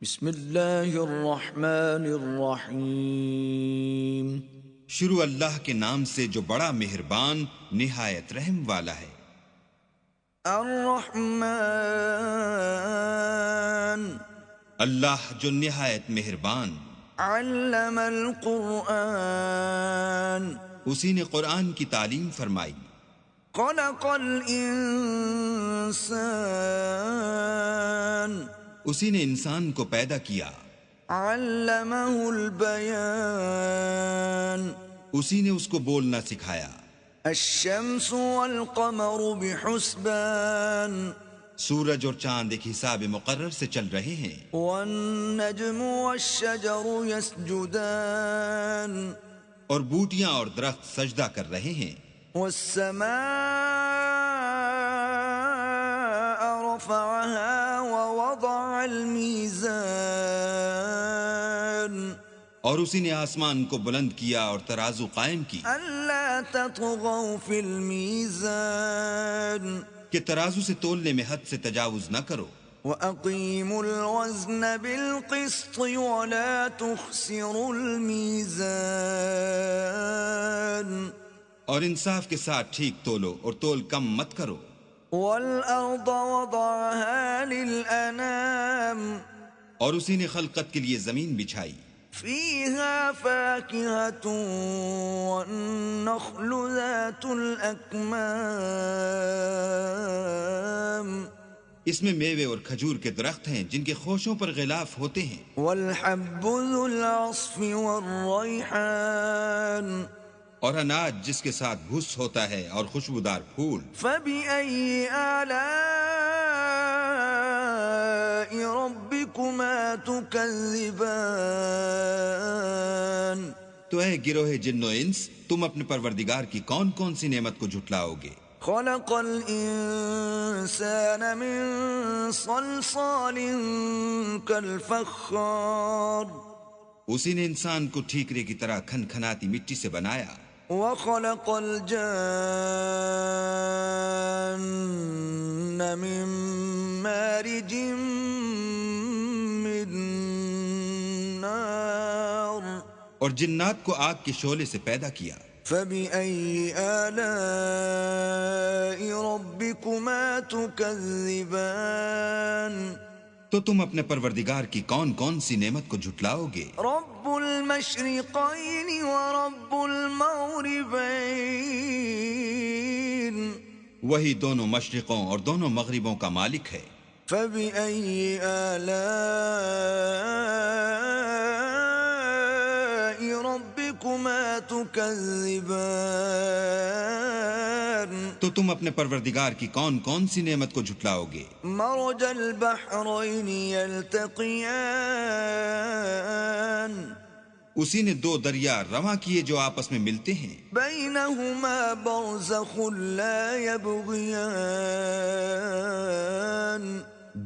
بسم اللہ الرحمن الرحیم۔ شروع اللہ کے نام سے جو بڑا مہربان نہایت رحم والا ہے۔ الرحمن، اللہ جو نہایت مہربان، علم القرآن، اسی نے قرآن کی تعلیم فرمائی۔ خلق الانسان، اسی نے انسان کو پیدا کیا۔ علمہ البیان، اسی نے اس کو بولنا سکھایا۔ الشمس والقمر بحسبان، سورج اور چاند ایک حساب مقرر سے چل رہے ہیں۔ والنجم والشجر يسجدان، اور بوٹیاں اور درخت سجدہ کر رہے ہیں۔ والسماء رفعها ووضع الميزان، اور اسی نے آسمان کو بلند کیا اور ترازو قائم کی ألا تطغوا في الميزان، کہ ترازو سے تولنے میں حد سے تجاوز نہ کرو۔ وَأَقِيمُوا الْوَزْنَ بِالْقِسْطِ وَلَا تُخْسِرُوا الْمِيزَانَ، اور انصاف کے ساتھ ٹھیک تولو اور تول کم مت کرو۔ وَالْأَرْضَ وَضَعَهَا لِلْأَنَامِ، اور اسی نے خلقت کے لیے زمین بچھائی۔ فِيهَا فَاكِهَةٌ وَالنَّخْلُ ذَاتُ الْأَكْمَامِ، اس میں میوے اور کھجور کے درخت ہیں جن کے خوشوں پر غلاف ہوتے ہیں۔ وَالْحَبُّ ذُو الْعَصْفِ وَالرَّيْحَانِ، اور اناج جس کے ساتھ بھس ہوتا ہے اور خوشبودار پھول۔ فَبِأَيِّ آلَاءِ رَبِّكُمَا تُكَذِّبَانِ، تو اے گروہ جن و انس، تم اپنے پروردگار کی کون کون سی نعمت کو جھٹلاؤ گے؟ خَلَقَ الْإِنسَانَ مِنْ صَلْصَالٍ كَالْفَخَّارِ، اسی نے انسان کو ٹھیکرے کی طرح کھن کھناتی مٹی سے بنایا۔ وَخَلَقَ الْجَانَّ مِنْ مَارِجٍ مِّن نَّارٍ، اور جنات کو آگ کے شعلے سے پیدا کیا۔ فَبِأَيِّ آلَاءِ رَبِّكُمَا تُكَذِّبَانِ، تو تم اپنے پروردگار کی کون کون سی نعمت کو جھٹلاؤ گے؟ رَبُّ الْمَشْرِقَيْنِ وَرَبُّ الْمَغْرِبَيْنِ، وہی دونوں مشرقوں اور دونوں مغربوں کا مالک ہے۔ فَبِأَيِّ آلَاءِ رَبِّكُمَا تُكَذِّبَانِ، تو تم اپنے پروردگار کی کون کون سی نعمت کو جھٹلاؤ گے؟ مَرَجَ الْبَحْرَيْنِ يَلْتَقِيَانِ، اسی نے دو دریا رواں کیے جو آپس میں ملتے ہیں۔ بَيْنَهُمَا بَرْزَخٌ لَا يَبْغِيَانِ،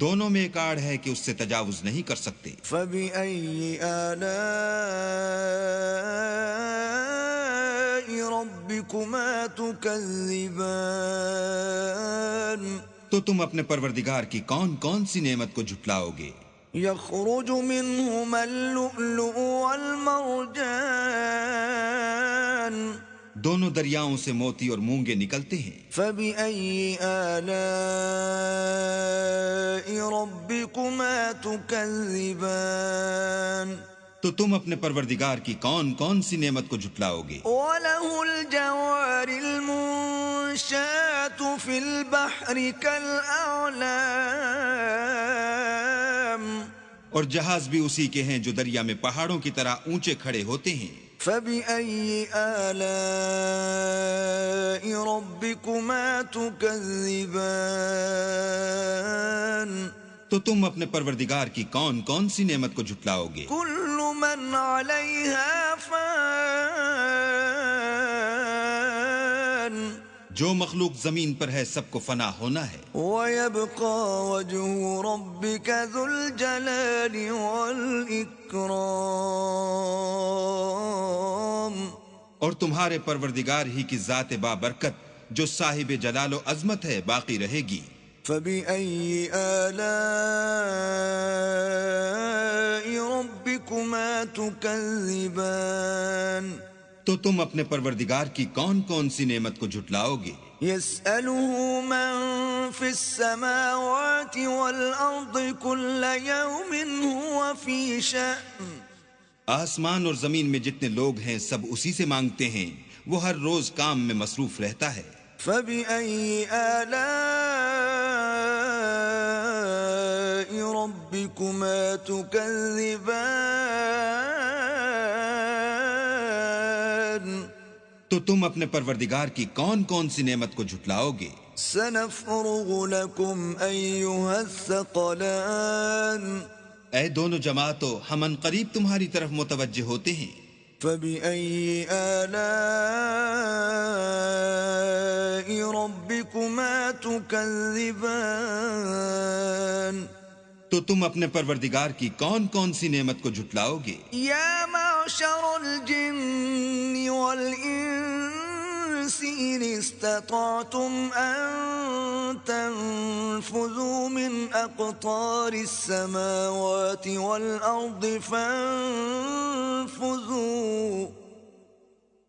دونوں میں ایک آڑ ہے کہ اس سے تجاوز نہیں کر سکتے۔ فَبِأَيِّ آلَاءِ رَبِّكُمَا تُكَذِّبَانِ، تو تم اپنے پروردگار کی کون کون سی نعمت کو جھٹلاؤ گے؟ يَخْرُجُ مِنْهُمَا اللُّؤْلُؤُ وَالْمَرْجَانُ، دونوں دریاؤں سے موتی اور مونگے نکلتے ہیں۔ فَبِأَيِّ آلَاءِ رَبِّكُمَا تُكَذِّبَانِ، تو تم اپنے پروردگار کی کون کون سی نعمت کو جھٹلاؤ گے؟ وَلَهُ الْجَوَارِ الْمُنشَآتُ فِي الْبَحْرِ كَالْأَعْلَامِ، اور جہاز بھی اسی کے ہیں جو دریا میں پہاڑوں کی طرح اونچے کھڑے ہوتے ہیں۔ فَبِأَيِّ آلَاءِ رَبِّكُمَا تُكَذِّبَانِ، تو تم اپنے پروردگار کی کون کون سی نعمت کو جھٹلاؤ گے؟ كُلُّ مَنْ عَلَيْهَا فَانٍ، جو مخلوق زمین پر ہے سب کو فنا ہونا ہے۔ وَيَبْقَى وَجْهُ رَبِّكَ ذُو الْجَلَالِ وَالْإِكْرَامِ، اور تمہارے پروردگار ہی کی ذات بابرکت جو صاحب جلال و عظمت ہے باقی رہے گی۔ فَبِأَيِّ آلَاءِ تكذبان تو تم اپنے پروردگار کی کون کون سی نعمت کو جھٹلاؤ گے؟ يسأله من في السماوات والأرض كل يوم هو في شأن آسمان اور زمین میں جتنے لوگ ہیں سب اسی سے مانگتے ہیں، وہ ہر روز کام میں مصروف رہتا ہے۔ فبأي آلاء ربكما تكذبان تو تم اپنے پروردگار کی کون کون سی نعمت کو جھٹلاؤ گے؟ سنفرغ لكم أيها الثقلان اے دونوں جماعتوں، ہم ان قریب تمہاری طرف متوجہ ہوتے ہیں۔ فبأي آلاء ربكما تكذبان تو تم اپنے پروردگار کی کون کون سی نعمت کو جھٹلاؤ گے؟ يا معشر الجن والإنس إن استطعتم أن تنفذوا من أقطار السماوات والأرض فانفذوا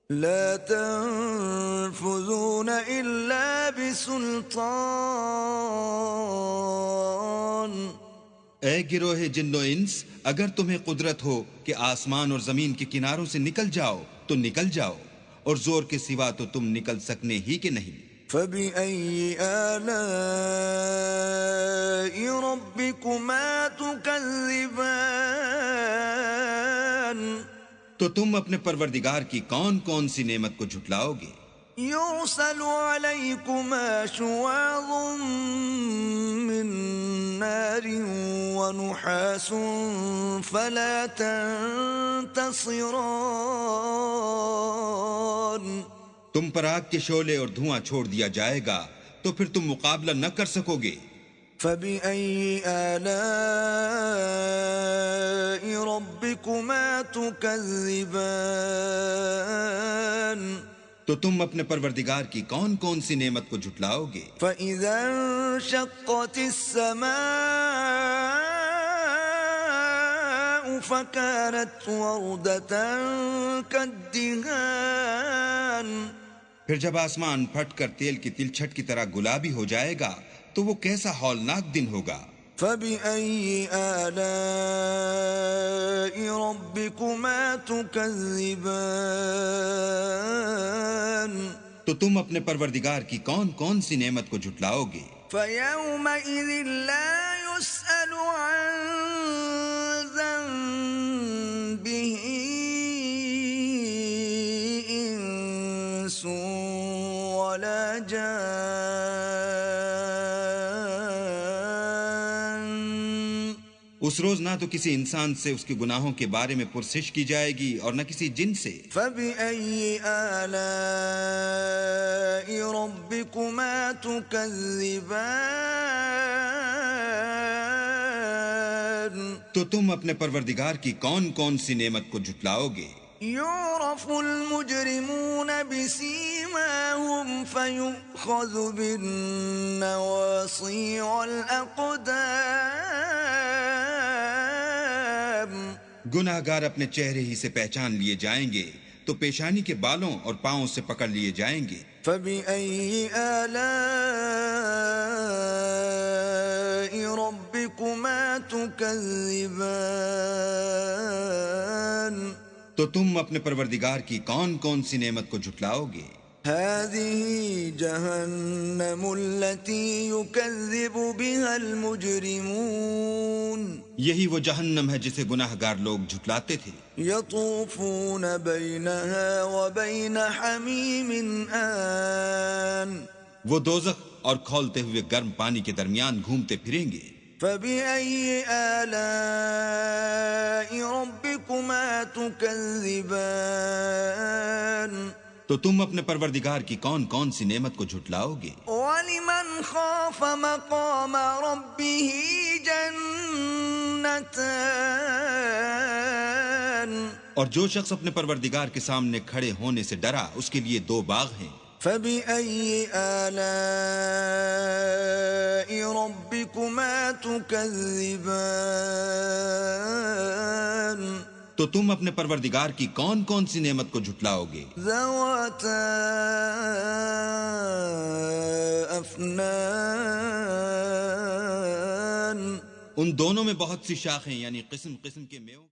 لا تنفذون إلا بسلطان اے گروہ جن و انس، اگر تمہیں قدرت ہو کہ آسمان اور زمین کے کناروں سے نکل جاؤ تو نکل جاؤ، اور زور کے سوا تو تم نکل سکنے ہی کہ نہیں۔ فبأي آلاء ربكما تكذبان تو تم اپنے پروردگار کی کون کون سی نعمت کو جھٹلاؤ گے؟ يرسل عليكما شواظ من نار ونحاس فلا تنتصران تم پر آگ کے شعلے اور دھواں چھوڑ دیا جائے گا تو پھر تم مقابلہ نہ کر سکو گے۔ فبأي آلاء ربكما تكذبان تو تم اپنے پروردگار کی کون کون سی نعمت کو جھٹلاؤ گے؟ فإذا انشقت السماء فكانت وردة كالدهان پھر جب آسمان پھٹ کر تیل کی تلچھٹ کی طرح گلابی ہو جائے گا تو وہ کیسا ہولناک دن ہوگا۔ فبأي آلاء ربكما تكذبان تو تم اپنے پروردگار کی کون کون سی نعمت کو جھٹلاؤ گے؟ فيومئذ لا يسأل عن ذنبه إنس ولا جان اس روز نہ تو کسی انسان سے اس کے گناہوں کے بارے میں پرسش کی جائے گی اور نہ کسی جن سے۔ فبأي آلاء ربكما تكذبان تو تم اپنے پروردگار کی کون کون سی نعمت کو جھٹلاؤ گے؟ يعرف المجرمون بسيماهم فيؤخذ بالنواصي والأقدام گناہ گار اپنے چہرے ہی سے پہچان لیے جائیں گے تو پیشانی کے بالوں اور پاؤں سے پکڑ لیے جائیں گے۔ فبأي آلاء ربكما تكذبان تو تم اپنے پروردگار کی کون کون سی نعمت کو جھٹلاؤ گے؟ هذه جهنم التي يكذب بها المجرمون یہی وہ جہنم ہے جسے گناہ گار لوگ جھٹلاتے تھے۔ يطوفون بينها وبين حميم آن وہ دوزخ اور کھولتے ہوئے گرم پانی کے درمیان گھومتے پھریں گے۔ فبأي آلاء ربكما تكذبان تو تم اپنے پروردگار کی کون کون سی نعمت کو جھٹلاؤ گے؟ ولمن خاف مقام ربه جنتان اور جو شخص اپنے پروردگار کے سامنے کھڑے ہونے سے ڈرا اس کے لیے 2 باغ ہیں۔ فبأي آلاء ربكما تكذبان تو تم اپنے پروردگار کی کون کون سی نعمت کو جھٹلاؤ گے؟ ذواتا افنان، ان دونوں میں بہت سی شاخیں یعنی قسم قسم کے میووں